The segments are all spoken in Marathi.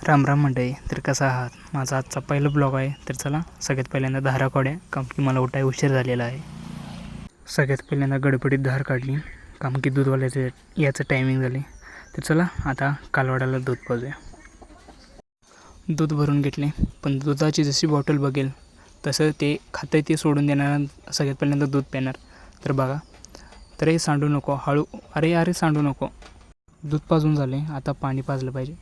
राम राम मंडळी. तर कसा आहात? माझा आजचा पहिला ब्लॉग आहे. तर चला सगळ्यात पहिल्यांदा धारा काढूया, काम की मला उठाय उशीर झालेला आहे. सगळ्यात पहिल्यांदा गडबडीत धार काढली, काम की दूधवाल्याचं याचं टायमिंग झाले. तर चला आता कालवडाला दूध पाजूया. दूध भरून घेतले, पण दुधाची जशी बॉटल बघेल तसं ते खातं ते सोडून देणार. सगळ्यात पहिल्यांदा दूध पिणार. तर बघा, तर सांडू नको, हळू, अरे सांडू नको. दूध पाजून झाले, आता पाणी पाजलं पाहिजे.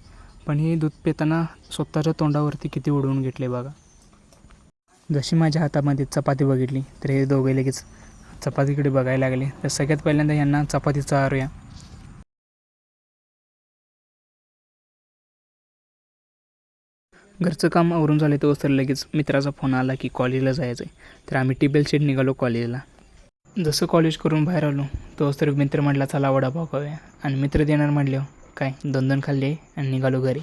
पण हे दूध पिताना स्वतःच्या तोंडावरती किती उडवून घेतले बघा. जशी माझ्या हातामध्ये चपाती बघितली तर हे दोघे लगेच चपातीकडे बघायला लागले. तर सगळ्यात पहिल्यांदा यांना चपाती चारूया. घरचं काम आवरून झाले तर लगेच मित्राचा फोन आला की कॉलेजला जायचं आहे. तर आम्ही टेबल शीट निघालो कॉलेजला. जसं कॉलेज करून बाहेर आलो तर मित्र म्हटला चला वडापाव खाऊया, आणि मित्र देणार म्हटले काय 2-2 खाल्ले आणि निघालो घरी.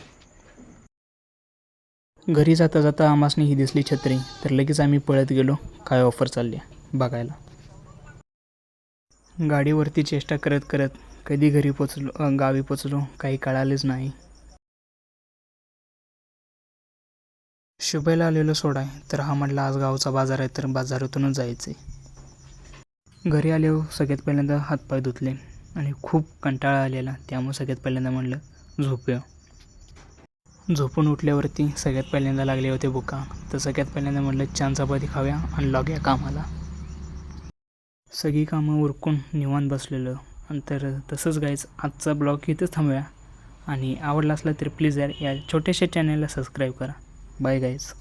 घरी जाता जाता आमासनी ही दिसली छत्री. तर लगेच आम्ही पळत गेलो काय ऑफर चालली बघायला. गाडीवरती चेष्टा करत करत कधी घरी गावी पोचलो काही कळालेच नाही. शुभेला आलेलो सोडाय, तर हा म्हटला आज गावचा बाजार आहे तर बाजारातूनच जायचं आहे. घरी आलो सगळ्यात पहिल्यांदा हातपाय धुतले आणि खूप कंटाळा आलेला, त्यामुळे सगळ्यात पहिल्यांदा म्हटलं झोपूया. झोपून उठल्यावरती सगळ्यात पहिल्यांदा लागले होते भुका. तर सगळ्यात पहिल्यांदा म्हटलं छान चपाती खाऊया आणि लागूया कामाला. सगळी कामं उरकून निवांत बसलेलं. आणि तर तसंच गाईज आजचा ब्लॉग इथंच थांबूया. आणि आवडला असला तर प्लीज या छोट्याशा चॅनलला सबस्क्राईब करा. Bye guys.